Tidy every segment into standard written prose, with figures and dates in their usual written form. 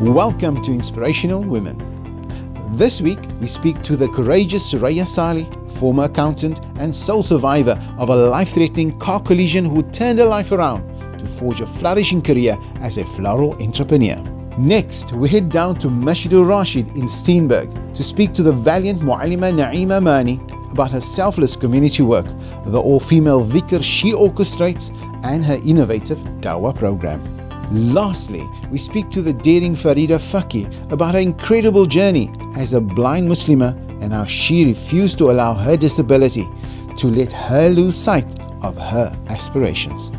Welcome to Inspirational Women. This week, we speak to the courageous Soraya Saleh, former accountant and sole survivor of a life-threatening car collision who turned her life around to forge a flourishing career as a floral entrepreneur. Next, we head down to Masjidul Rashid in Steenberg to speak to the valiant Mu'allima Naeema Mani about her selfless community work, the all-female dhikr she orchestrates, and her innovative dawah program. Lastly, we speak to the daring Farida Faki about her incredible journey as a blind Muslimah and how she refused to allow her disability to let her lose sight of her aspirations.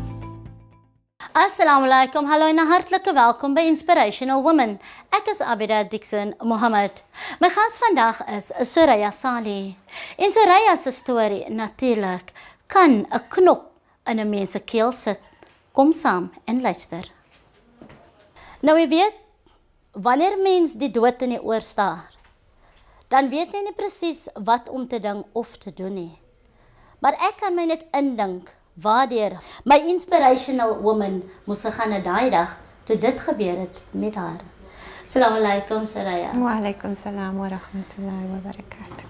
Assalamu alaikum, hallo en hartlike welkom by Inspirational Women. Ek is Abida Dixon Mohammed. My gas vandag is Soraya Saleh. En Soraya se storie natuurlik kan 'n knop in 'n mens se keel sit. Kom saam en luister. Nou jy weet, wanneer mens die dood in die oor staar, dan weet jy nie presies wat om te ding of te doen nie. Maar ek kan my net indink waardeur my Inspirational Woman moes gaan na daai dag toe dit gebeur het met haar. Assalamu alaikum Soraya. Wa alaikum salam wa rahmatullahi wa barakatuh.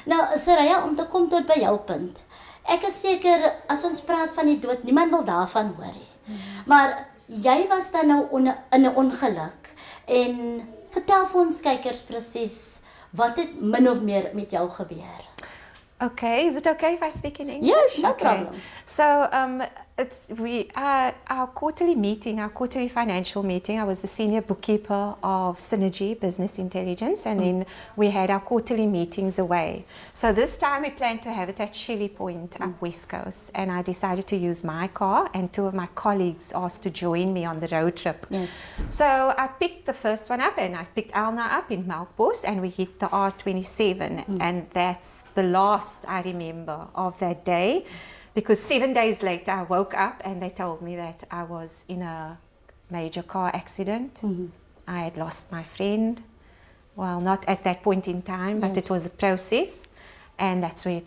Nou Soraya, om te kom tot by jou punt. Ek is seker as ons praat van die dood, niemand wil daarvan hoor nie. Maar jy was dan nou in 'n ongeluk en vertel vir ons kykers presies wat het min of meer met jou gebeur. Okay, is it okay if I speak in English? Yes, no Okay. problem. So our quarterly meeting, our quarterly financial meeting. I was the senior bookkeeper of Synergy Business Intelligence, and then we had our quarterly meetings away. So this time we planned to have it at Shelley Point up West Coast, and I decided to use my car, and two of my colleagues asked to join me on the road trip. Yes. So I picked the first one up, and I picked Alna up in Melkbos, and we hit the R27, and that's the last I remember of that day, because 7 days later I woke up and they told me that I was in a major car accident. I had lost my friend. Well, not at that point in time, but it was a process, and that's where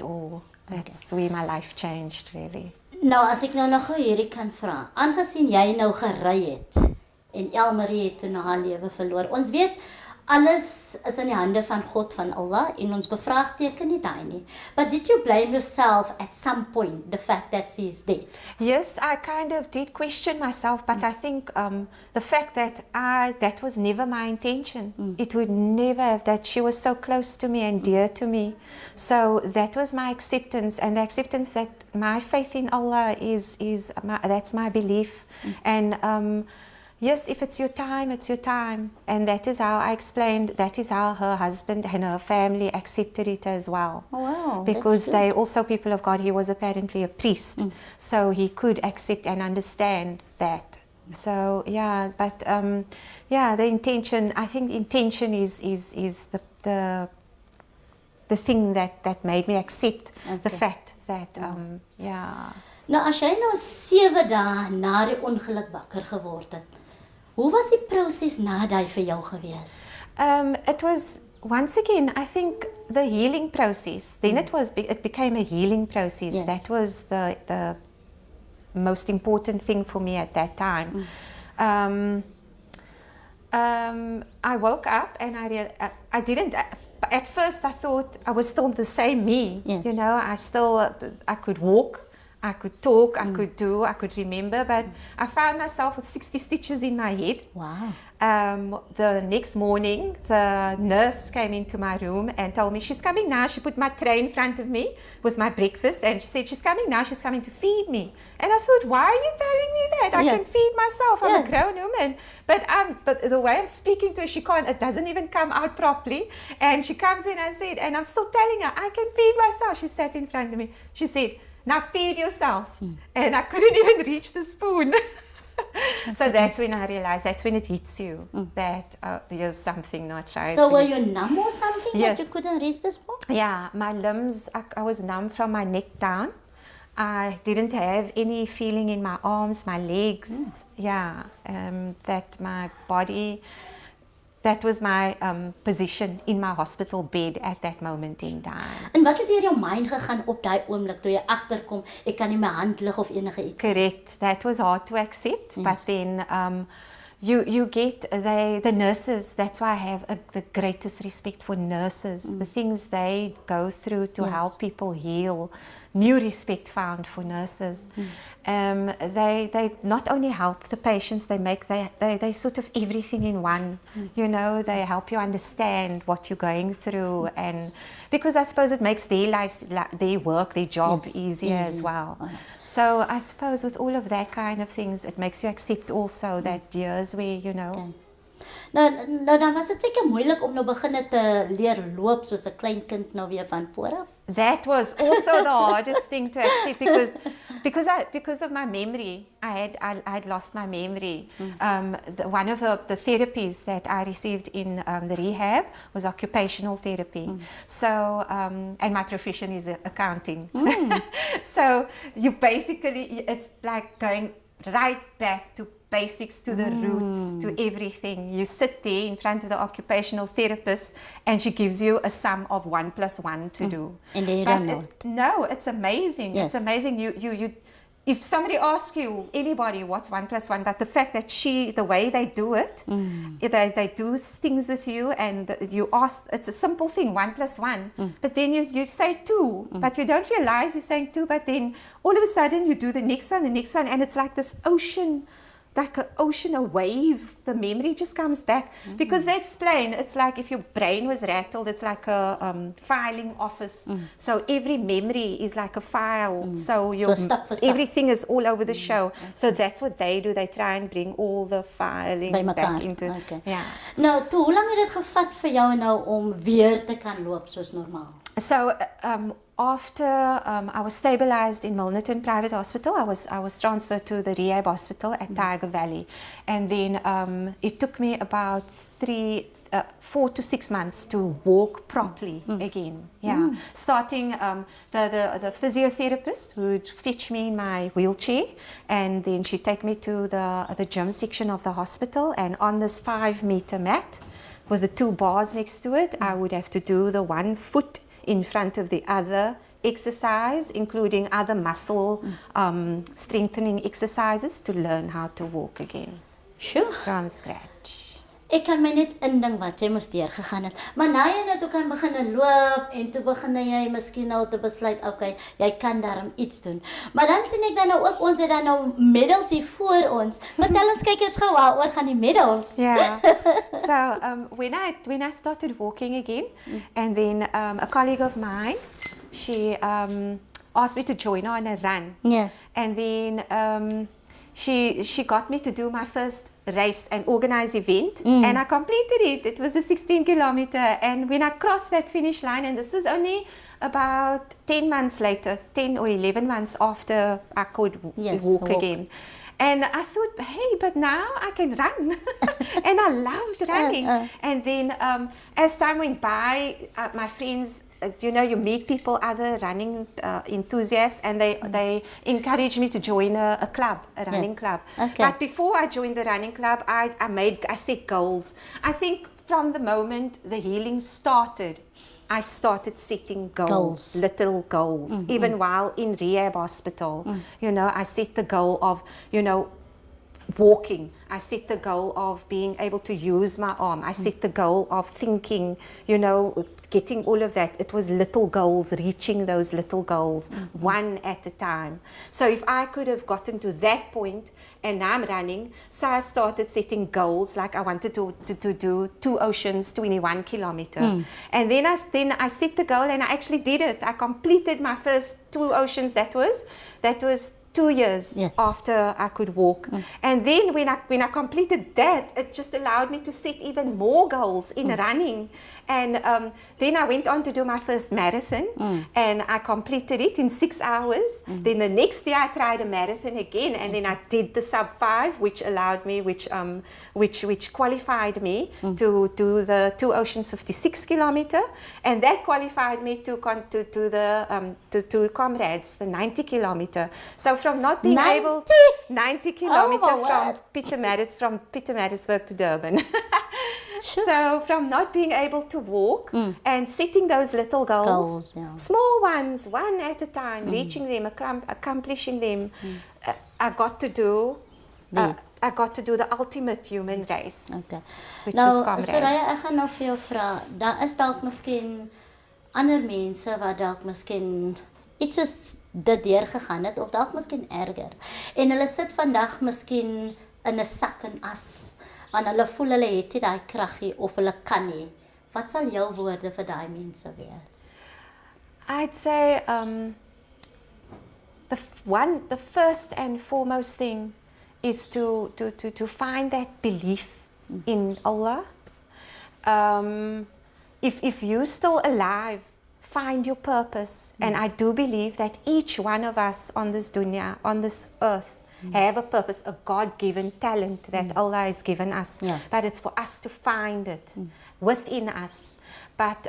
where my life changed really. Nou as ek nou nog hierdie kan vra, aangesien jy nou gery het en Elmarie het toe haar lewe verloor. Ons weet alles is in die hande van God, van Allah, en ons bevraagteken nie daai nie. But did you blame yourself at some point, the fact that she is dead? Yes, I kind of did question myself, but I think the fact that that was never my intention. It would never have, that she was so close to me and dear to me. So that was my acceptance, and the acceptance that my faith in Allah that's my belief. And yes, if it's your time, it's your time. And that is how I explained, that is how her husband and her family accepted it as well. Oh, wow. Because they also people of God. He was apparently a priest. So he could accept and understand that. So yeah, but the intention, I think intention is the thing that made me accept the fact that Nou as jy nou 7 dae na die ongeluk wakker geword het, hoe was die proses na daai vir jou gewees? It was, once again, I think the healing process. Then it became a healing process. Yes. That was the most important thing for me at that time. I woke up and I didn't. At first, I thought I was still the same me. Yes. You know, I could walk. I could talk, I could remember, but I found myself with 60 stitches in my head. Wow. The next morning, the nurse came into my room and told me, she's coming now. She put my tray in front of me with my breakfast, and she said, she's coming now, she's coming to feed me. And I thought, why are you telling me that? I can feed myself, I'm a grown woman. But the way I'm speaking to her, she can't, it doesn't even come out properly. And she comes in and said, and I'm still telling her, I can feed myself. She sat in front of me. She said, now feed yourself. And I couldn't even reach the spoon. So that's when I realized, that's when it hits you, that there's something not right. So were you numb or something Yes. that you couldn't reach this point? Yeah, my limbs, I was numb from my neck down. I didn't have any feeling in my arms, my legs. Yeah, that my body, that was my position in my hospital bed at that moment in time. En wat het deur jou mind gegaan op daai oomblik toe jy agterkom, ek kan nie my hand lig of enige iets? Correct. That was hard to accept, but then you get the nurses. That's why I have the greatest respect for nurses. The things they go through to help people heal. New respect found for nurses. They not only help the patients, they sort of everything in one. You know, they help you understand what you're going through, and because I suppose it makes their lives, their work, their job easier as well. So I suppose with all of that kind of things, it makes you accept also that years where, you know. Nou dan was dit seker moeilik om nou begin te leer loop soos 'n klein kind nou weer van voor af. That was also the hardest thing to accept because of my memory. I had lost my memory. One of the therapies that I received in the rehab was occupational therapy. So and my profession is accounting. So you basically, it's like going right back to basics, to the roots, to everything. You sit there in front of the occupational therapist and she gives you a sum of 1 + 1 to do. And then you don't know it. No, it's amazing. Yes. It's amazing. You if somebody asks you, anybody, what's 1 + 1, but the fact that the way they do it, they do things with you, and you ask, it's a simple thing, 1 + 1, but then you say 2, but you don't realize you're saying 2, but then all of a sudden you do the next one, and it's like this ocean, like an ocean, a wave. The memory just comes back. Because they explain, it's like if your brain was rattled, it's like a filing office. So every memory is like a file. So your everything is all over the show. So that's what they do. They try and bring all the filing back into. Okay. Yeah. Nou, hoe lank het dit gevat vir jou nou om weer te kan loop soos normaal? So after I was stabilized in Milnerton Private Hospital, I was transferred to the rehab hospital at Tiger Valley, and then it took me about 4 to 6 months to walk properly again. Yeah, starting the physiotherapist would fetch me in my wheelchair, and then she'd take me to the gym section of the hospital, and on this 5-meter mat with the 2 bars next to it, I would have to do the 1 foot in front of the other exercise, including other muscle strengthening exercises to learn how to walk again. Sure. From scratch. Ek kan my net indink wat jy moes deurgegaan het. Maar nou jy nou toe kan begin loop en toe begin jy miskien nou te besluit, okay, jy kan daarom iets doen. Maar dan sien ek dan nou ook ons het dan nou medals hier voor ons. Vertel ons kykers gou waaroor gaan die medals? Yeah. So when I started walking again, and then a colleague of mine, she asked me to join her on a run. Yes. And then she got me to do my first race, an organized event, and I completed it. It was a 16 kilometer, and when I crossed that finish line, and this was only about 10 months later, 10 or 11 months after I could walk again. And I thought, hey, but now I can run. And I loved running. And then as time went by, my friends, you know, you meet people, other running enthusiasts, and they encouraged me to join a club, a running club. Okay. But before I joined the running club, I set goals. I think from the moment the healing started, I started setting goals. Little goals. Even while in rehab hospital, you know, I set the goal of, you know, walking. I set the goal of being able to use my arm. I set the goal of thinking, you know, getting all of that. It was little goals, reaching those little goals, one at a time. So if I could have gotten to that point, and now I'm running, so I started setting goals, like I wanted to do 2 oceans, 21 kilometer. And then I set the goal, and I actually did it. I completed my first 2 oceans. That was 2 years after I could walk. And then when I completed that, it just allowed me to set even more goals in running. And then I went on to do my first marathon, and I completed it in 6 hours. Then the next year I tried a marathon again, and then I did the sub-5, which allowed me, which qualified me to do the 2 oceans 56 kilometer, and that qualified me to comrades, the 90 kilometer. So from not being 90 kilometer from Pietermaritzburg to Durban. Sure. So from not being able to walk and setting those little goals, small ones, one at a time, reaching them, accomplishing them, I got to do I got to do the ultimate human race. Okay. Which Nou, was comrades. Soraya, ek gaan nou vir jou vra. Daar is dalk miskien ander mense wat dalk miskien iets soos dit deurgegaan het of dalk miskien erger. En hulle sit vandag miskien in 'n sak en as. Want hulle voel hulle het nie daai krag nie of hulle kan nie. Wat sal jou woorde vir daai mense wees? I'd say the first and foremost thing is to find that belief in Allah. If you're still alive, find your purpose. And I do believe that each one of us on this dunya, on this earth, have a purpose, a God-given talent that Allah has given us. Yeah. But it's for us to find it within us. But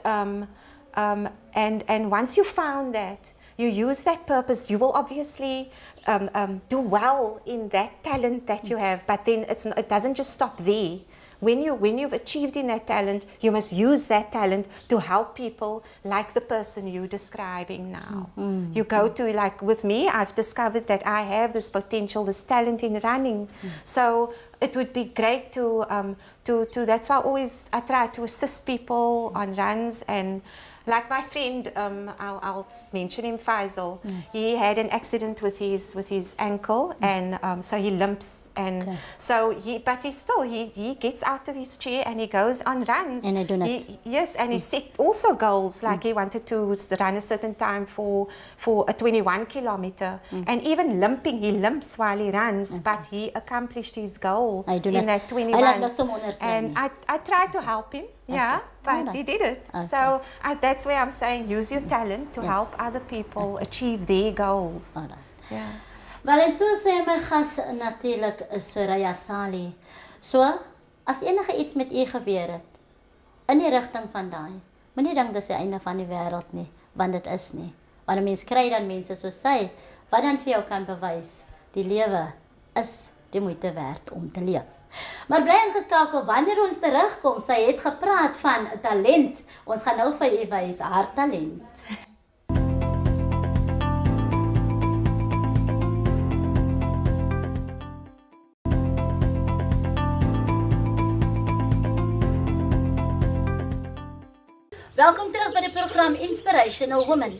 and once you found that, you use that purpose, you will obviously do well in that talent that you have. But then it doesn't just stop there. When you've achieved in that talent, you must use that talent to help people like the person you're describing now. You go to, like with me, I've discovered that I have this potential, this talent in running. So it would be great to that's why I try to assist people on runs. And like my friend, I'll mention him, Faisal. He had an accident with his ankle, and so he limps, and so he gets out of his chair and he goes on runs. And I do not. Yes, and he set also goals, like he wanted to run a certain time for a 21 kilometer, and even limping, he limps while he runs, but he accomplished his goal I do in not. that 21. I like dat som onderkry And nie. I tried to help him, yeah, but Alright. he did it. Okay. So that's where I'm saying use your talent to help other people achieve their goals. Alright. Yeah. Wel, en so sê my gas natuurlik is Soraya Sali. So, as enige iets met u gebeur het, in die rigting van daai, moenie dink dis die einde van die wêreld nie, want dit is nie. Want 'n mens kry dan mense soos sy, wat dan vir jou kan bewys, die lewe is die moeite werd om te leef. Maar bly ingeskakel wanneer ons terugkom. Sy het gepraat van talent. Ons gaan nou vir u wys haar talent. Welkom terug by die program Inspirational Woman.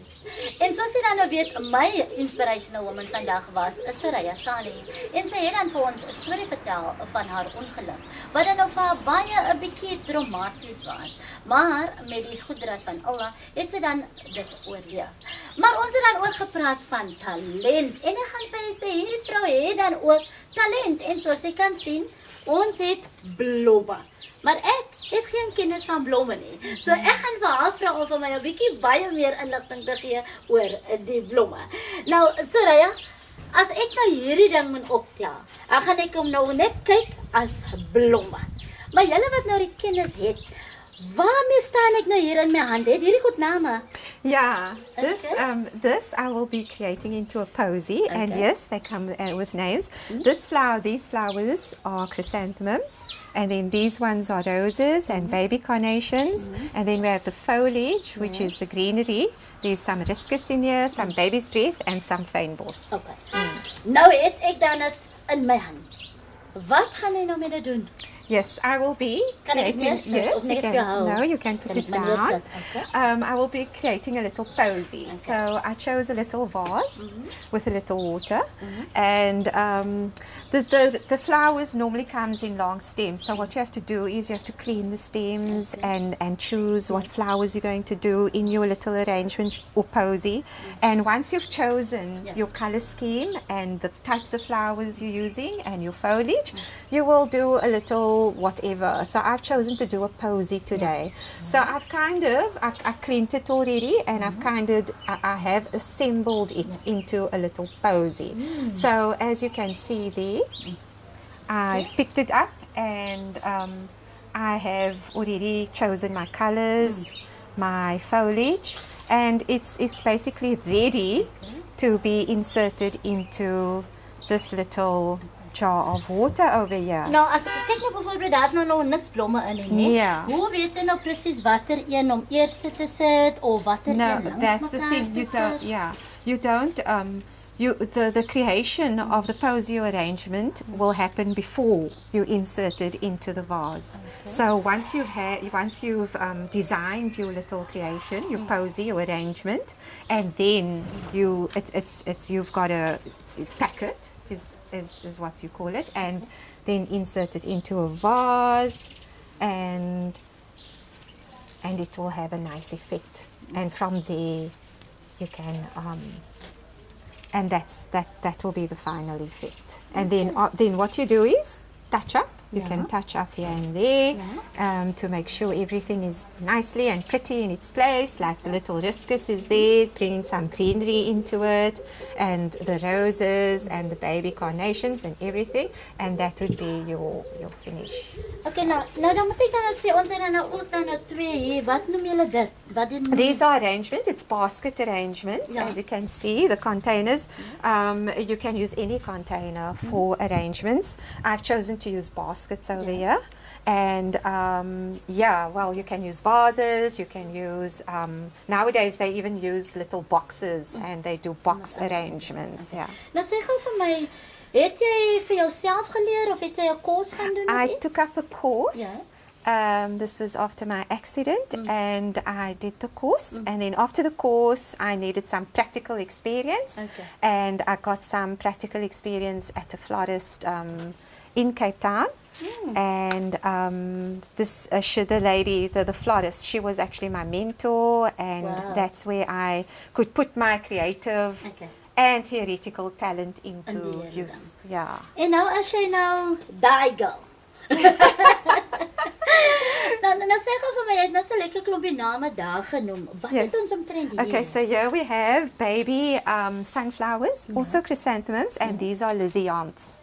En soos jy dan nou weet, my Inspirational Woman vandag was Soraya Sali. En sy het dan vir ons 'n storie vertel van haar ongeluk, wat dan nou vir haar baie 'n bietjie dramaties was. Maar met die goedheid van Allah het sy dan dit oorleef. Maar ons het dan ook gepraat van talent. En ek gaan vir jy sê, hierdie vrou het dan ook talent. En soos jy kan sien, ons het blomme. Maar ek het geen kennis van blomme nie. So ek gaan vir haar vra of my 'n bietjie baie meer inligting te gee oor die blomme. Nou, Soraya, as ek nou hierdie ding moet optel, dan gaan ek hom nou net kyk as blomme. Maar julle wat nou die kennis het, waarmee staan ek nou hier in my hand? Het hierdie goed name? Yeah, Okay. this I will be creating into a posy, and Okay. yes, they come with names. These flowers are chrysanthemums, and then these ones are roses and baby carnations, and then we have the foliage, which is the greenery. There's some hibiscus in here, some baby's breath, and some fynbos. Okay. Nou het ek dan dit in my hand. Wat gaan jy nou met dit doen? Yes, I will be Kan ek creating. neersit Yes, of you net can. vir jou hou? No, you can put Kan it ek maar down. neersit? Okay. I will be creating a little posy. So I chose a little vase with a little water, and the flowers normally comes in long stems. So what you have to do is you have to clean the stems and choose what flowers you're going to do in your little arrangement or posy. And once you've chosen your color scheme and the types of flowers you're using and your foliage, you will do a little whatever. So I've chosen to do a posy today. So I've I cleaned it already, and I have assembled it into a little posy. So as you can see there, I've picked it up, and I have already chosen my colors, my foliage, and it's basically ready to be inserted into this little jar of water over here. Nou, as ek kyk nou byvoorbeeld, daar's nou niks blomme in nie. Ja. Hoe weet jy nou presies watter een om eerste te sit of watter No, een langs that's the mekaar thing. te sit? You don't the creation of the posy arrangement will happen before you insert it into the vase. So once you've designed your little creation, your posy, your arrangement, and then you've got to pack it is what you call it, and then insert it into a vase, and it will have a nice effect. And from there, you can and that will be the final effect. And then what you do is touch up. You can touch up here and there to make sure everything is nicely and pretty in its place, like the little hibiscus is there, bringing some greenery into it, and the roses and the baby carnations and everything, and that would be your finish. Okay, nou dan moet ek dan sê ons het nou ook nou twee hier. Wat noem julle dit? Wat doen These are arrangements. It's basket arrangements. As you can see, the containers. You can use any container for arrangements. I've chosen to use baskets over here. And well, you can use vases. You can use, nowadays they even use little boxes and they do box arrangements. Okay. Nou sê gou vir my, het jy vir jouself geleer of het jy 'n kurs gaan doen? I took up a course. This was after my accident, and I did the course, and then after the course I needed some practical experience, and I got some practical experience at a florist in Cape Town. And this the lady, the florist, she was actually my mentor, and that's where I could put my creative and theoretical talent into use. En nou as jy nou daai girl. Nou sê gou vir my, jy het nou so lekker klompie name daar genoem. Wat is ons omtrent hier? Okay, so here we have baby sunflowers, also chrysanthemums, and these are lysianths.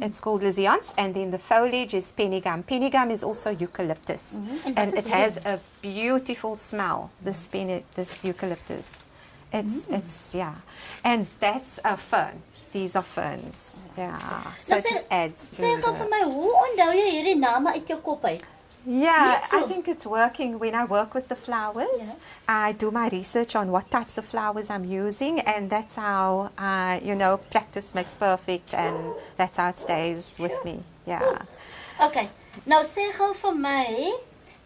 It's called lysianths, and then the foliage is penigum. Penigum is also eucalyptus, and it has a beautiful smell, this eucalyptus. It's and that's a fern. These are ferns. So it just adds to Sê gou vir my, hoe onthou jy hierdie name uit jou kop uit? I think it's working. When I work with the flowers, I do my research on what types of flowers I'm using, and that's how practice makes perfect, and that's how it stays with me. Okay, nou sê gou vir my,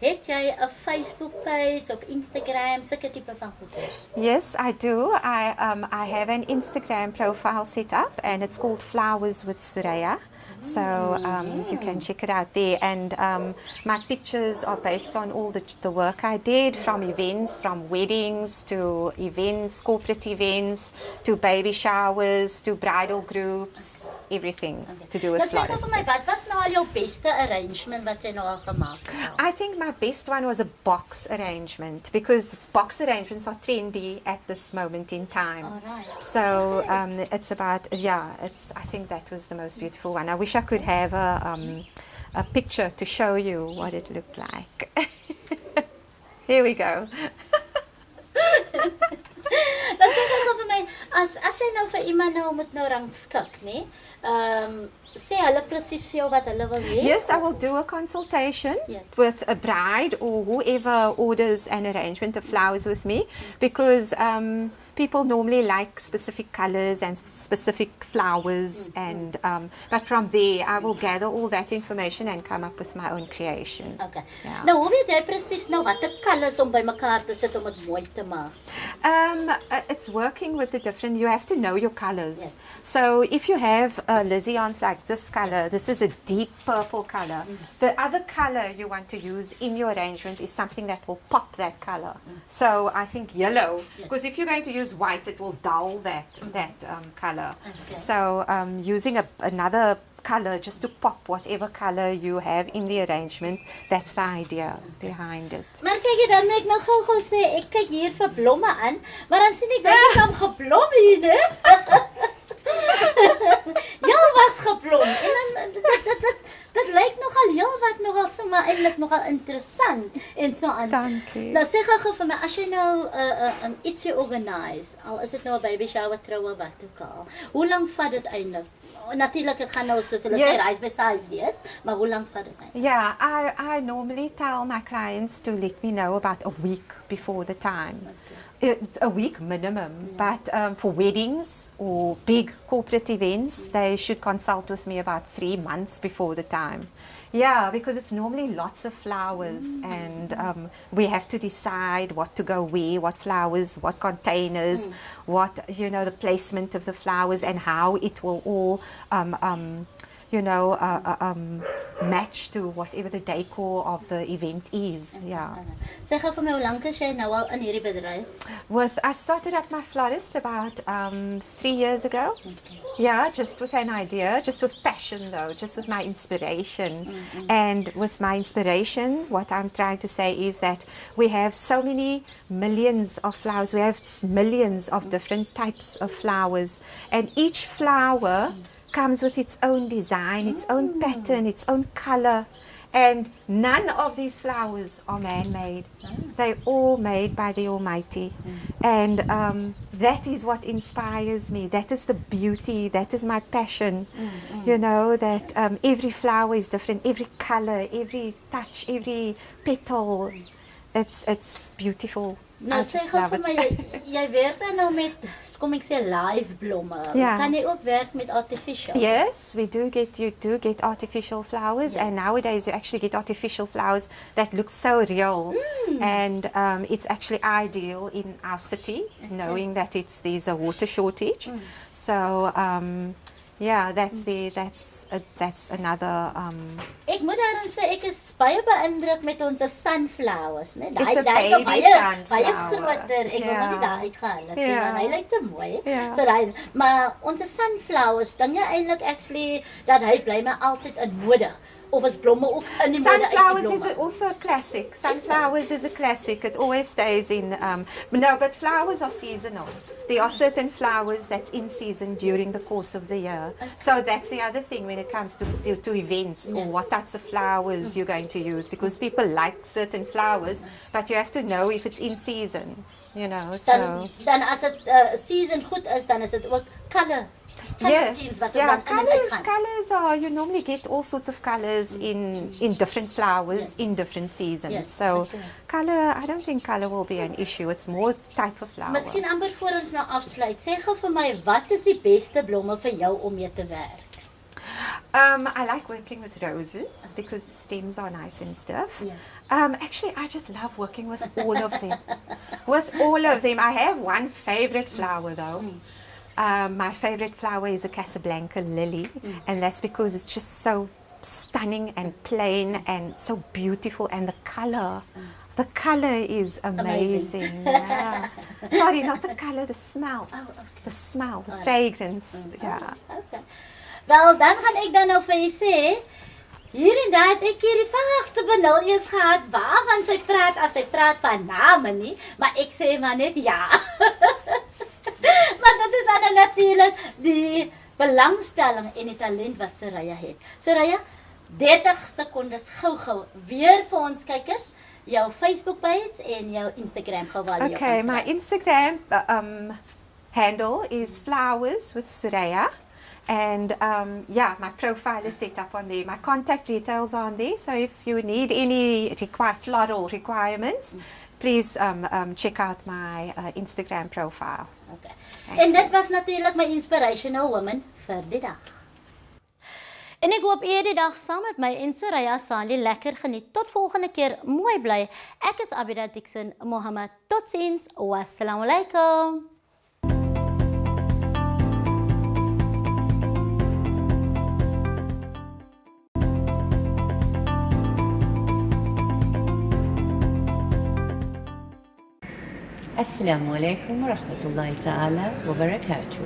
het jy 'n Facebook page of Instagram, sulke tipe van goeders? Yes, I do. I have an Instagram profile set up, and it's called Flowers with Soraya. So you can check it out there, and my pictures are based on all the work I did, from events, from weddings to events, corporate events, to baby showers, to bridal groups, everything to do with flowers. Vir my, wat was nou al jou beste arrangement wat jy nou al gemaak het? I think my best one was a box arrangement, because box arrangements are trendy at this moment in time. So it's about, I think that was the most beautiful one. I wish I could have a picture to show you what it looked like. Here we go. Dan sê gou vir my, as jy nou vir iemand nou moet nou rangskik, nê? Sê hulle presies vir jou wat hulle wil hê? Yes, I will do a consultation with a bride or whoever orders an arrangement of flowers with me, because people normally like specific colors and specific flowers, and but from there I will gather all that information and come up with my own creation. Okay. Nou, hoe weet jy presies nou watter colors om bymekaar te sit om dit mooi te maak? It's working with the different, you have to know your colors. So if you have a lysianth like this color, this is a deep purple color. The other color you want to use in your arrangement is something that will pop that color. So I think yellow, because if you're going to use white, it will dull that color. So using another color just to pop whatever color you have in the arrangement, that's the idea behind it. Maar kyk, dan moet ek nou gou sê, ek kyk hier vir blomme aan, maar dan sien ek baie van geblom hier, né? Heel wat geblom. En dan dit lyk nogal sommer eintlik nogal interessant en so aan. Dankie. Nou sê gou vir my, as jy nou ietsie organise, al is dit nou 'n baby shower, troue, wat ook al, hoe lank vat dit eintlik? Natuurlik, dit gaan nou soos hulle sê, rise by size wees, maar hoe lank vat dit eintlik? Yeah, I normally tell my clients to let me know about a week before the time. A week minimum, but for weddings or big corporate events, they should consult with me about 3 months before the time. Yeah, because it's normally lots of flowers, and we have to decide what to go where, what flowers, what containers, what, the placement of the flowers, and how it will all match to whatever the decor of the event is. Yeah. Sê gou vir my, hoe lank is jy nou al in hierdie bedryf? I started up my florist about 3 years ago. Yeah, just with an idea, just with passion though, just with my inspiration. And with my inspiration, what I'm trying to say is that we have so many millions of flowers. We have millions of different types of flowers, and each flower comes with its own design, its own pattern, its own color, and none of these flowers are man-made. They're all made by the Almighty, and that is what inspires me. That is the beauty, that is my passion, that every flower is different, every color, every touch, every petal, it's beautiful. Nou sê gou vir my, jy werk dan nou met, kom ek sê, live blomme. Yeah. Kan jy ook werk met artificial? Yes, you do get artificial flowers, and nowadays you actually get artificial flowers that look so real, and it's actually ideal in our city, knowing that there's a water shortage. So yeah, that's another. Ek moet daarom sê ek is baie beïndruk met ons sunflowers, né? It's a Daai baby baie sunflower. groter. Ek wil maar nie daai uitgehaal het nie, want hy lyk te mooi. Yeah. So daai, maar ons sunflowers, dan jy eintlik actually dat hy bly maar altyd in mode. Of as blomme ook in die mode uit die Sunflowers blomme. is also a classic. Sunflowers is a classic. It always stays in. But flowers are seasonal. There are certain flowers that's in season during the course of the year. So that's the other thing when it comes to events or what types of flowers you're going to use, because people like certain flowers, but you have to know if it's in season. So. Dan as dit season goed is, dan is dit ook color. Yes, Wat colors are, you normally get all sorts of colors in different flowers in different seasons. Yes, So okay. color, I don't think color will be an issue. It's more type of flower. Miskien amper voor ons nou afsluit, sê gou vir my, wat is die beste blomme vir jou om mee te werk? I like working with roses because the stems are nice and stuff. Yeah. Actually, I just love working with all of them. With all of them. I have one favorite flower though. My favorite flower is a Casablanca lily, and that's because it's just so stunning and plain and so beautiful, and the color. The color is amazing. Yeah. Sorry, not the color, the smell. Oh, okay. The smell, the fragrance. Yeah. Okay. Wel, dan gaan ek dan nou vir jy sê, hier en daar het ek hier die vaagste benul eers gehad, waarvan sy praat as sy praat van name nie, maar ek sê maar net ja. Maar dit is dan natuurlik die belangstelling en die talent wat Soraya het. Soraya, 30 sekondes gou weer vir ons kykers, jou Facebook page en jou Instagram gou waar jy Okay, my Instagram handle is flowers with Soraya. And my profile is set up on there. My contact details are on there. So if you need any floral requirements, please check out my Instagram profile. Okay. En dit was natuurlik my Inspirational Woman vir die dag. En ek hoop jy die dag saam met my en Soraya Sali lekker geniet. Tot volgende keer, mooi bly. Ek is Abida Dixon Mohammed. Totsiens. Wassalamu alaikum. Assalamu alaikum wa rahmatullahi ta'ala wa barakatuh.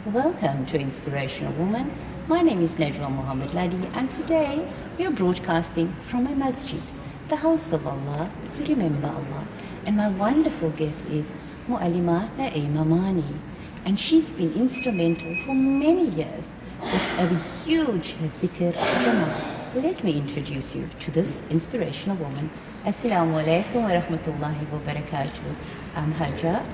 Welcome to Inspirational Woman. My name is Najwa Muhammad Ladi, and today we are broadcasting from a masjid, the house of Allah, to remember Allah. And my wonderful guest is Mu'allima Naima Mani, and she's been instrumental for many years with a huge dhikr jama'ah. Let me introduce you to this inspirational woman. Assalamu alaikum wa rahmatullahi wa barakatuh. I'm Hajra.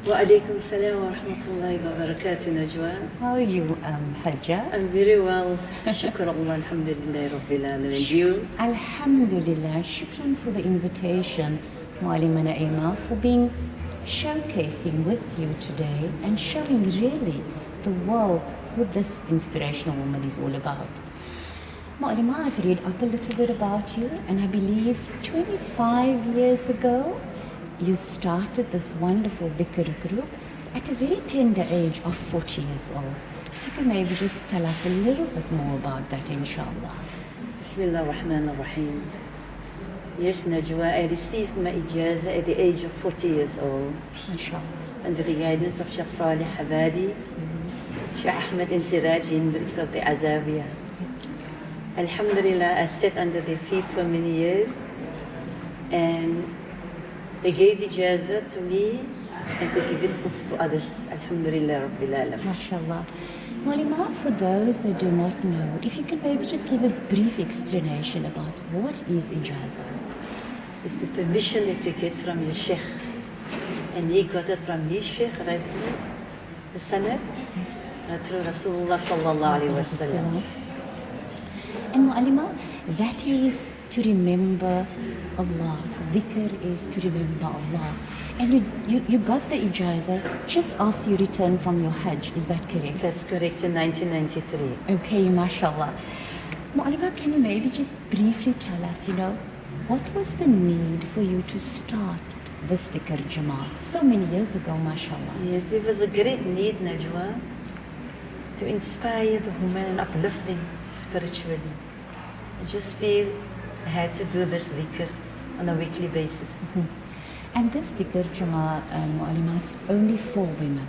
Wa alaikum salam wa rahmatullahi wa barakatuh, Najwa. How are you, Hajra? I'm very well. Shukran, alhamdulillah, rabbil alamin. You? Alhamdulillah. Shukran for the invitation, Mu'allima Naima, for being showcasing with you today and showing really the world what this inspirational woman is all about. Mu'alima, I've read up a little bit about you, and I believe 25 years ago you started this wonderful dhikr group at a very tender age of 40 years old. If you can maybe just tell us a little bit more about that, inshallah. Bismillah ar-Rahman ar-Rahim. Yes, Najwa, I received my ijaza at the age of 40 years old. Inshallah. Under the guidance of Sheikh Salih Habadi, Sheikh Ahmed and Siraj Hendricks of the Azawiyah. Alhamdulillah, I sat under their feet for many years, and they gave ijaza to me and to give it off to others. Alhamdulillah Rabbil Alam. MashaAllah. Mu'alima, for those that do not know, if you could maybe just give a brief explanation about what is ijaza. It's the permission that you get from your Sheikh. And he got it from his Sheikh, right through the Sanad, right through Rasulullah sallallahu alayhi wa sallam. And Mu'alima, that is to remember Allah. Dhikr is to remember Allah. And you got the ijaza just after you returned from your Hajj, is that correct? That's correct, in 1993. Okay, mashallah. Mu'alima, can you maybe just briefly tell us, what was the need for you to start this dhikr Jamaat so many years ago, mashallah? Yes, there was a great need, Najwa, to inspire the women and uplift them spiritually. I just feel I had to do this dhikr on a weekly basis. And this dhikr Jamaat, Mu'alima, it's only for women.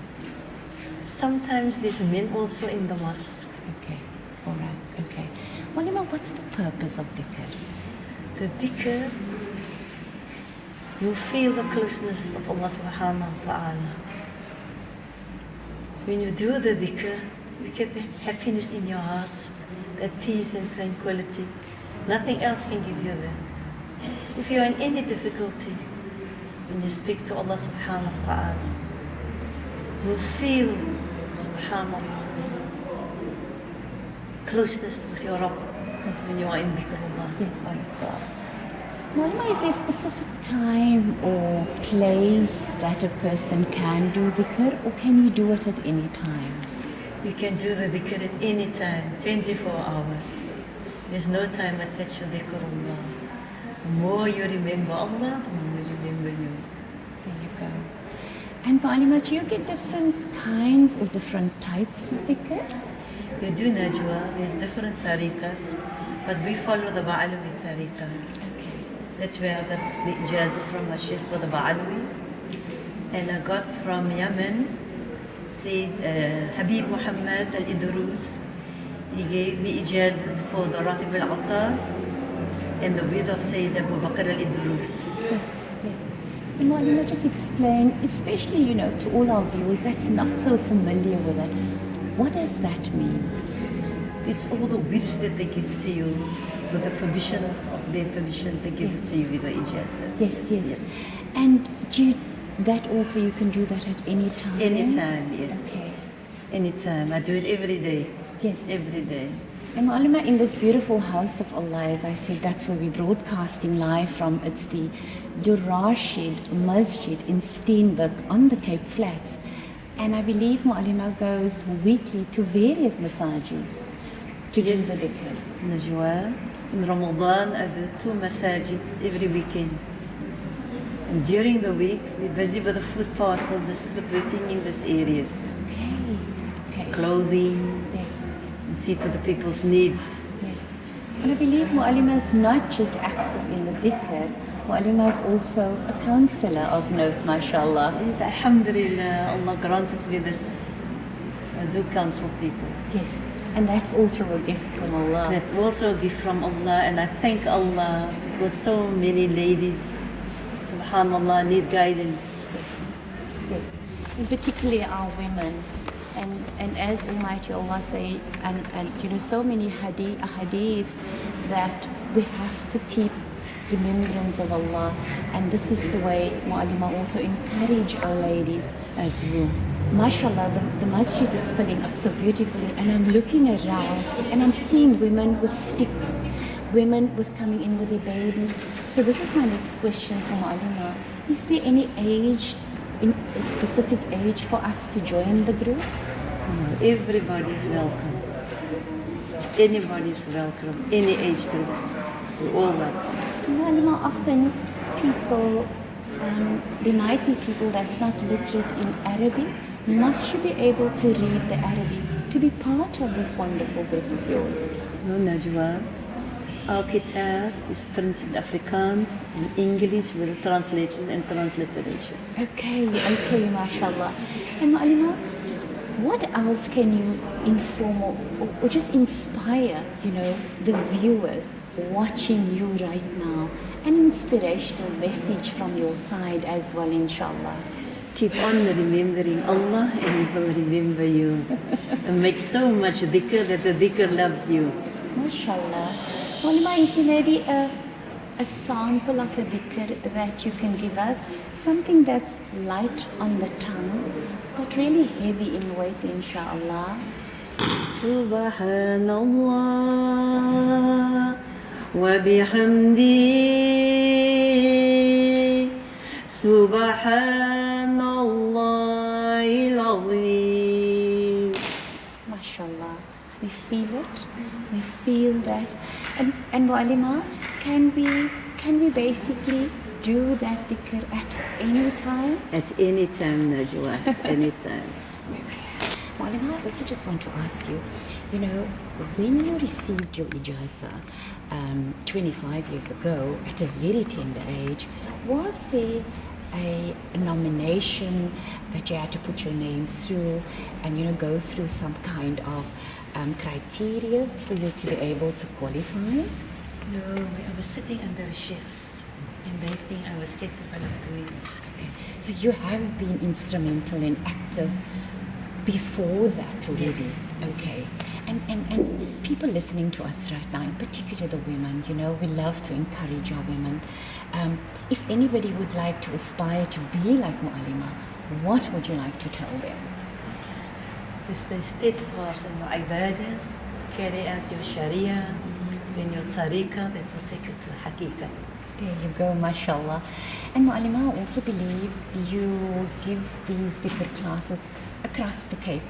Sometimes there's men also in the mosque. Okay, all right, okay. Mu'alima, what's the purpose of dhikr? The dhikr, you feel the closeness of Allah subhanahu wa ta'ala. When you do the dhikr, you get the happiness in your heart, that peace and tranquility. Nothing else can give you that. If you're in any difficulty, when you speak to Allah subhanahu wa ta'ala, you feel, subhanallah, closeness with your Rabb when you are in dhikrullah. Yes. Mu'alima, is there a specific time or place that a person can do dhikr, or can you do it at any time? You can do the dhikr at any time, 24 hours. There's no time attached to dhikrullah. The more you remember Allah, the more you remember you. There you go. And Mu'alima, do you get different kinds or different types of dhikr? You do, Najwa, there's different tariqas, but we follow the Ba'alawi tariqah. Okay. That's where I got the ijazah from my Sheikh for the Ba'alawi. And I got from Yemen, Sayyid Habib Muhammad al-Idrus. He gave me ijazah for the Ratib al-Aqas and the word of Sayyid Abu Bakr al-Idrus. Yes. And Mu'alima, just explain, especially, to all our viewers that's not so familiar with it, what does that mean? It's all the words that they give to you, with the permission of their permission, they give it to you with the ijazah. Yes. And that also, you can do that at any time? Anytime, yes. Okay. Anytime. I do it every day. Yes. Every day. And Mu'alima, in this beautiful house of Allah, as I said, that's where we're broadcasting live from. It's the Durashid Masjid in Steenberg on the Cape Flats. And I believe Mu'alima goes weekly to various masajids to do the dhikr. Najwa, in Ramadan I do 2 masajids every weekend. And during the week we're busy with the food parcel distributing in these areas. Okay. Clothing, Yes. and see to the people's needs. Yes. And I believe Mu'alima is not just active in the dhikr, Mu'alima is also a counselor of note, mashallah. Yes, alhamdulillah, Allah granted me this. I do counsel people. Yes. And that's also a gift from Allah. That's also a gift from Allah, and I thank Allah because so many ladies, subhanallah, need guidance. Yes. And particularly our women. And as Almighty Allah say, and so many hadith that we have to keep remembrance of Allah, and this is the way Mu'alima also encourage our ladies. Mashallah, the masjid is filling up so beautifully, and I'm looking around and I'm seeing women with sticks, women with coming in with their babies. So this is my next question for Mu'alima. Is there any age a specific age for us to join the group? Everybody's welcome. Anybody's welcome. Any age groups. We're all welcome. Malima, often people, there might be people that's not literate in Arabic. Must you be able to read the Arabic to be part of this wonderful group of yours? No, Najwa. Our kitab is printed in Afrikaans and English with a translation and transliteration. Okay, mashallah. And Malima, what else can you inform or just inspire, the viewers watching you right now? An inspirational message from your side as well, inshallah. Keep on remembering Allah and He will remember you. And make so much dhikr that the dhikr loves you. MashaAllah. Malima, is there maybe a sample of a dhikr that you can give us? Something that's light on the tongue, but really heavy in weight, inshallah. Subhanallah wa bihamdi Subhanallahil Azim. MashaAllah. We feel it. We feel that. And Mu'alima, can we basically do that dhikr at any time? At any time, Najwa. Any time. Mu'alima, I also just want to ask you, when you received your ijaza 25 years ago at a very tender age, was there a nomination that you had to put your name through and go through some kind of criteria for you to be able to qualify? No, I was sitting under a chef and they think I was capable of doing it. Okay. So you have been instrumental and active before that already. Yes. Okay. And people listening to us right now, in particular the women, we love to encourage our women. If anybody would like to aspire to be like Mu'alima, what would you like to tell them? To stay steadfast in your ibadah, carry out your sharia, in your tariqah, that will take you to haqiqah. There you go, mashallah. And Mu'alima, I also believe you give these dhikr classes across the Cape.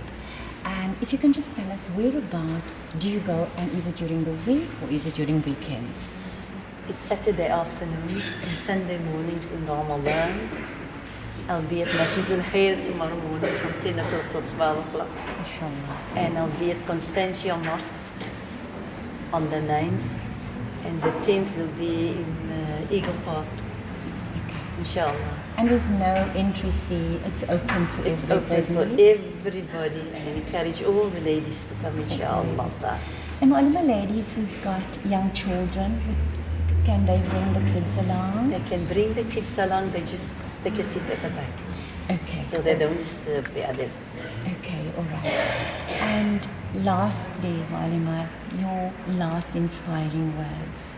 And if you can just tell us whereabout do you go, and is it during the week or is it during weekends? It's Saturday afternoons and Sunday mornings in Ramadan. I'll be at Masjid al-Khair tomorrow morning from 10 o'clock to 12 o'clock. Mashallah. And I'll be at Constantia Mosque on the 9th. And the 10th will be in Eagle Park, Okay. inshallah. And there's no entry fee, it's open for It's everybody. open for everybody, and I encourage all the ladies to come, inshallah. And Mu'alima, ladies who's got young children, can they bring the kids along? They can bring the kids along, they can sit at the back, Okay. so they don't disturb the others. Okay, all right. And lastly, Mu'alima, your last inspiring words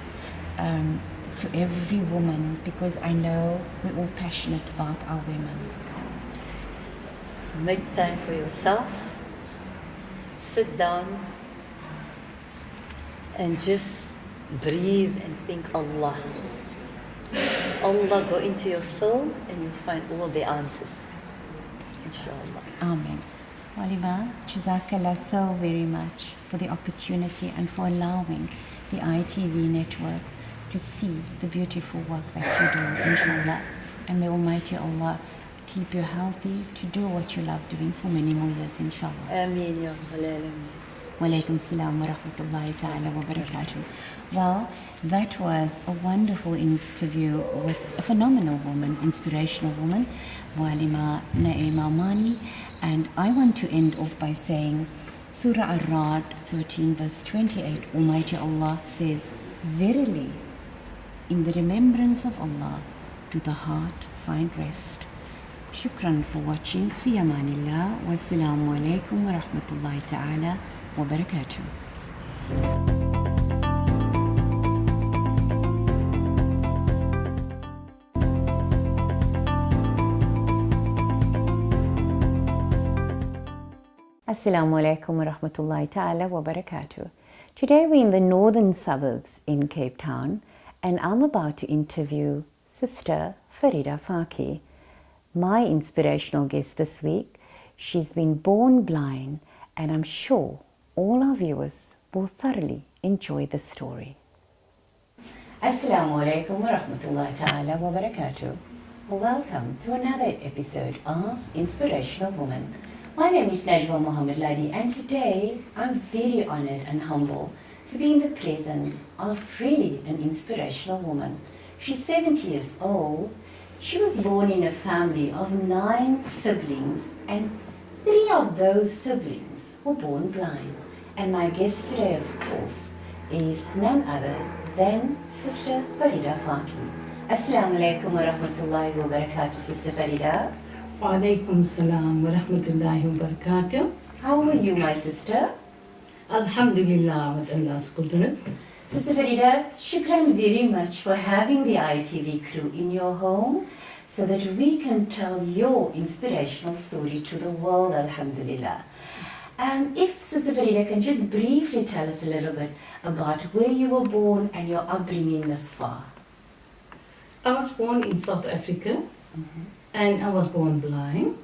to every woman, because I know we're all passionate about our women. Make time for yourself, sit down, and just breathe and think Allah. Allah, go into your soul and you'll find all the answers, inshallah. Amen. Mu'alima, Jazakallah so very much for the opportunity and for allowing the ITV networks to see the beautiful work that you do, inshallah. And may Almighty Allah keep you healthy to do what you love doing for many more years, inshallah. Ameen ya Rabbal Alameen. Wa alaikum salam wa rahmatullahi ta'ala wa barakatuh. Well, that was a wonderful interview with a phenomenal woman, inspirational woman, Mu'alima Naeema Mani. And I want to end off by saying, Surah Ar-Ra'd 13 verse 28, Almighty Allah says, verily, in the remembrance of Allah, do the heart find rest. Shukran for watching. Fi amanillah. Wassalamu alaikum wa rahmatullahi ta'ala wa barakatuh. Assalamu alaikum wa rahmatullahi ta'ala wa barakatuh. Today we're in the northern suburbs in Cape Town, and I'm about to interview Sister Farida Faki. my inspirational guest this week. She's been born blind, and I'm sure all our viewers will thoroughly enjoy this story. Assalamu alaikum wa rahmatullahi ta'ala wa barakatuh. Welcome to another episode of Inspirational Woman. My name is Najwa Muhammad Ladi, and today I'm very honored and humble to be in the presence of really an inspirational woman. She's 70 years old. She was born in a family of 9 siblings, and 3 of those siblings were born blind. And my guest today, of course, is none other than Sister Farida Faki. Assalamu alaikum wa rahmatullahi wa barakatuh, Sister Farida. Wa alaikum salam wa rahmatullahi wa barakatuh. How are you, my sister? Alhamdulillah with Allah's qudrat. Sister Farida, shukran very much for having the ITV crew in your home so that we can tell your inspirational story to the world, alhamdulillah. If Sister Farida can just briefly tell us a little bit about where you were born and your upbringing thus far. I was born in South Africa and I was born blind,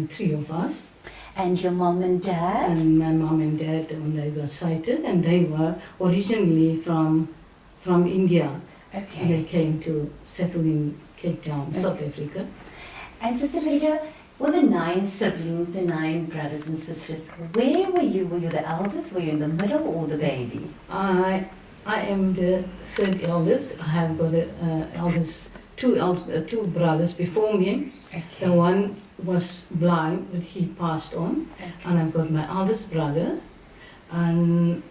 3 of us. And your mom and dad? And my mom and dad, when they were sighted, and they were originally from India. Okay. They came to settle in Cape Town, South Africa. And Sister Farida, were the 9 siblings, the 9 brothers and sisters, where were you? Were you the eldest? Were you in the middle or the baby? I am the 3rd eldest. I have got two brothers before me. Okay. The one was blind, but he passed on. Okay. And I've got my eldest brother. And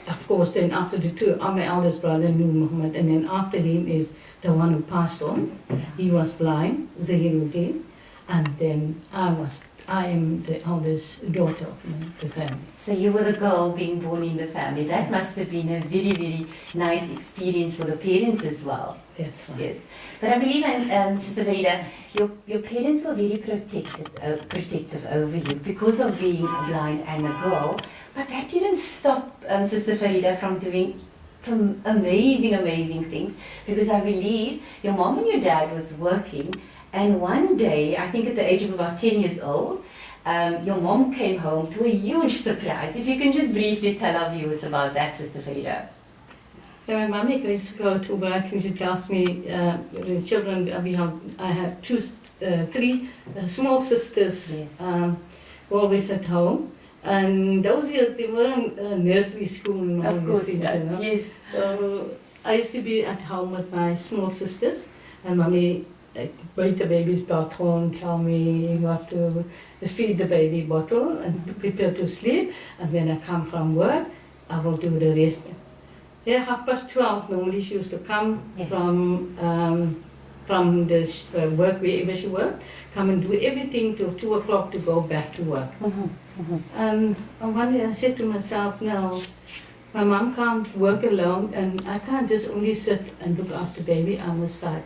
of course, then after the 2, my eldest brother, Nur Muhammad, and then after him is the one who passed on. He was blind, Zahiruddin. And then I am the eldest daughter of the family. So you were the girl being born in the family. That must have been a very, very nice experience for the parents as well. That's right. Yes. But I believe, Sister Farida, your parents were very protective over you because of being blind and a girl. But that didn't stop Sister Farida from doing some amazing things, because I believe your mom and your dad was working. And one day, I think at the age of about 10 years old, your mom came home to a huge surprise. If you can just briefly tell our viewers about that, Sister Farida. My mommy used to go to work and she tells me, the children, I have 3 small sisters, Yes. always at home. And those years they weren't nursery school and all Of these course, things, you know. yes. So I used to be at home with my small sisters, and mommy break the baby's bottle and tell me you have to feed the baby bottle and prepare to sleep. And when I come from work, I will do the rest. Yeah, 12:30 normally she used to come Yes. from the work, wherever she worked, come and do everything till 2 o'clock to go back to work. And one day I said to myself, no, my mom can't work alone and I can't just only sit and look after baby. I must start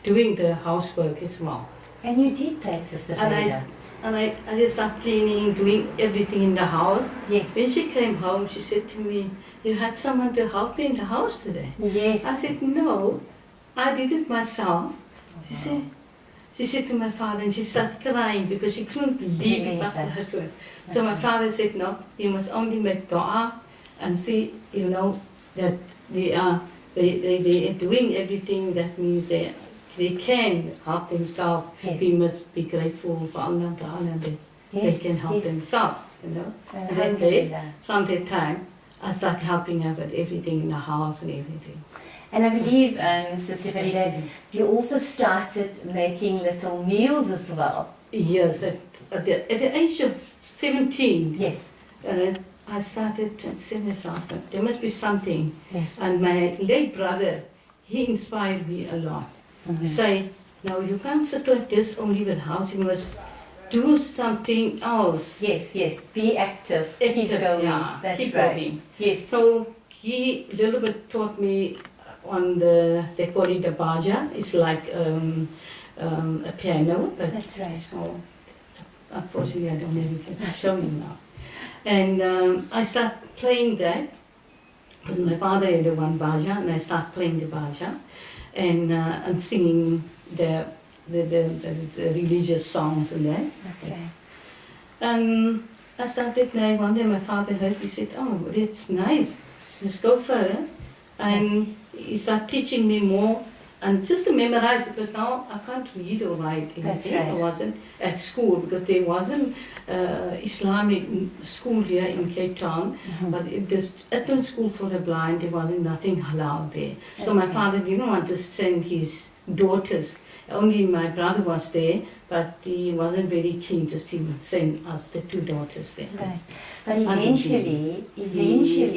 doing the housework as well. And you did that, Sister Farida. And I just started cleaning, doing everything in the house. Yes. When she came home, she said to me, you had someone to help you in the house today? Yes. I said, no, I did it myself. She said to my father, and she started crying because she couldn't believe it was her truth. So my father said, no, you must only make dua and see, you know, that they are doing everything. That means they can help themselves. Yes. We must be grateful for Allah Ta'ala that they Yes, can help yes. themselves, you know. And that Alhamdulillah. day, from that time, I started helping her with everything in the house and everything. And I believe, Sister Farida, you also started making little meals as well. Yes, at the age of 17, Yes. I started to say to myself, there must be something. Yes. And my late brother, he inspired me a lot. Say, no, you can't sit like this only with house, you must do something else. Yes, yes. Be active. Keep going. Yeah, That's keep right. going. Yes. So he a little bit taught me on they call it the baja. It's like a piano, but That's right. small. Unfortunately, I don't have it. I'll show you now. And I started playing that because my father had one baja, and I started playing the baja and singing the the religious songs and that. That's right. And I started now, one day my father heard, he said, oh, that's nice, let's go further. And he started teaching me more, and just to memorize, because now I can't read or write That's anything. right. I wasn't at school, because there wasn't Islamic school here in Cape Town, but it was at school for the blind, there wasn't nothing halal there. So my Okay. father didn't want to send his daughters. Only my brother was there, but he wasn't very keen to send us the two daughters there. Right. But eventually,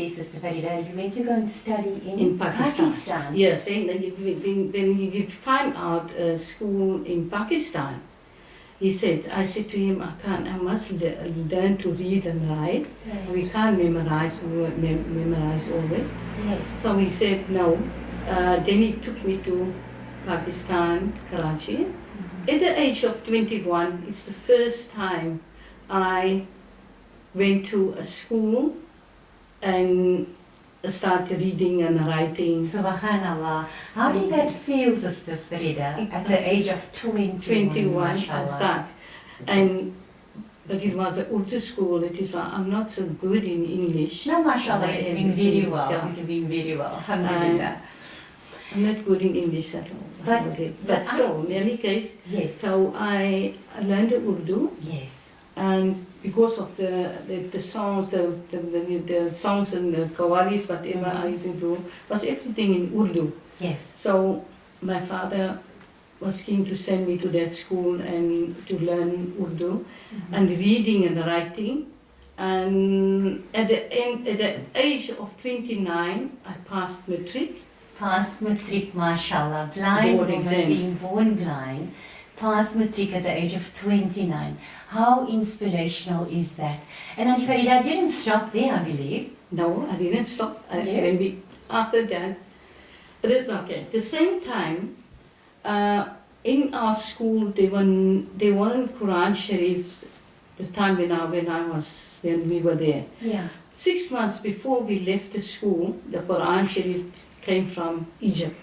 Sister Farida, you went to go and study in Pakistan. Yes, then he find out a school in Pakistan. I said to him, I must learn to read and write. Right. We can't memorize always. Yes. So he said no. Then he took me to Pakistan, Karachi. At the age of 21, it's the first time I went to a school and started reading and writing. Subhanallah. How did that feel, Sister Farida, at the age of 21, I mashallah? started. But it was an Urdu school. I'm not so good in English. No, mashallah, you're doing very well. Yeah. You're doing very well. Alhamdulillah. I'm not good in English at all. But still, in any case, Yes. so I learned Urdu, Yes. and because of the songs, the songs and the kawalis, whatever I used to do, was everything in Urdu. Yes. So my father was keen to send me to that school and to learn Urdu and reading and writing. And at the age of 29, I passed matric. Passed matric, mashallah. Blind Board woman exams. being born blind. Passed matric at the age of 29. How inspirational is that? And Auntie Farida didn't stop there, I believe. No, I didn't stop. Yes. After that, at the same time, in our school, there weren't Quran Sharifs. The time when we were there. Yeah. 6 months before we left the school, the Quran Sharif came from Egypt,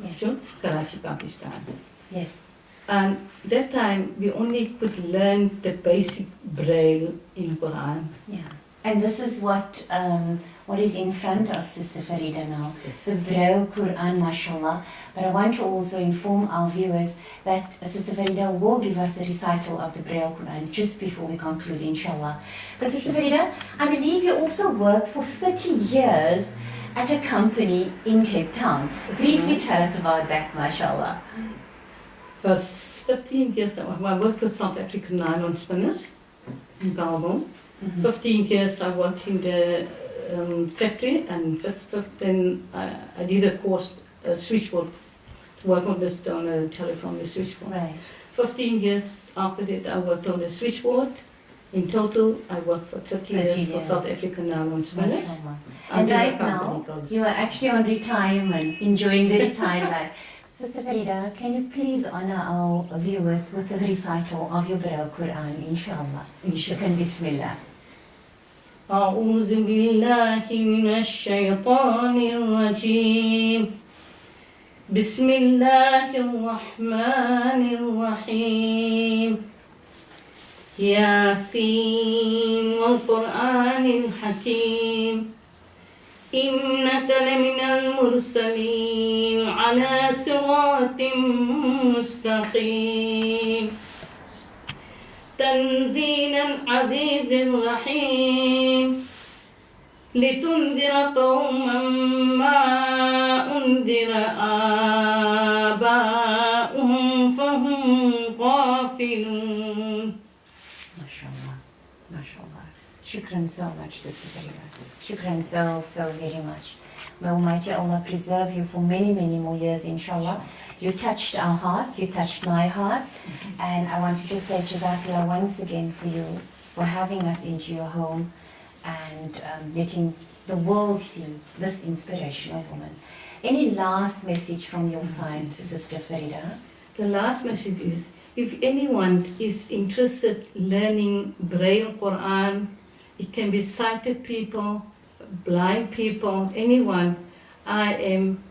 Yes. to Karachi, Pakistan. Yes. And that time we only could learn the basic Braille in Quran. Yeah. And this is what is in front of Sister Farida now, the Braille Quran, mashallah. But I want to also inform our viewers that Sister Farida will give us a recital of the Braille Quran just before we conclude, inshallah. But Sister Farida, I believe you also worked for 30 years at a company in Cape Town. Briefly tell us about that, mashallah. For 15 years, I worked for South African nylon spinners in Balbon. 15 years I worked in the factory, and then I did a course, switchboard, to work on a telephone, the switchboard. Right. 15 years after that I worked on the switchboard. In total, I worked for 30 years for South African nylon spinners. Mashallah. And until the right company now, closed. you are actually on retirement, enjoying the retirement. Sister Farida, can you please honor our viewers with the recital of your Braille Quran, inshallah? Shukran, bismillah. أعوذ بالله من الشيطان الرجيم بسم الله الرحمن الرحيم ياسين والقرآن الحكيم إنك لمن المرسلين على صراط مستقيم تنزيل العزيز الرحيم لتنذر قوما ما أنذر آباؤهم فهم غافلون. MashaAllah. MashaAllah. Shukran so much, Sister Farida. Shukran so very much. May Almighty Allah preserve you for many, many more years, inshallah. You touched our hearts, you touched my heart, and I want to just say Jazakallah once again for you, for having us into your home and letting the world see this inspirational woman. Any last message from your side, Sister Farida? The last message is, if anyone is interested in learning Braille Quran, it can be sighted people, blind people, anyone, I am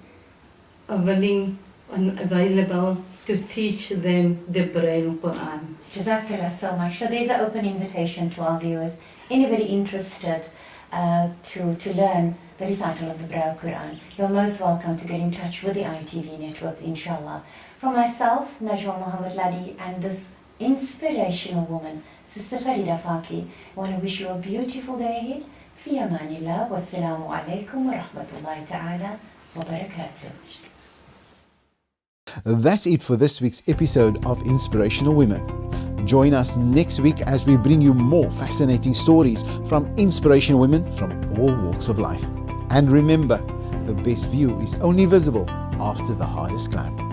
willing and available to teach them the Braille Quran. Jazakallah so much. So there's an open invitation to our viewers. Anybody interested to learn the recital of the Braille Quran, you're most welcome to get in touch with the ITV networks, inshallah. From myself, Najwa Muhammad Ladi, and this inspirational woman, Sister Farida Faki, I want to wish you a beautiful day ahead. Fi amanillah, wassalamu alaikum wa rahmatullahi ta'ala wa barakatuh. That's it for this week's episode of Inspirational Women. Join us next week as we bring you more fascinating stories from inspirational women from all walks of life. And remember, the best view is only visible after the hardest climb.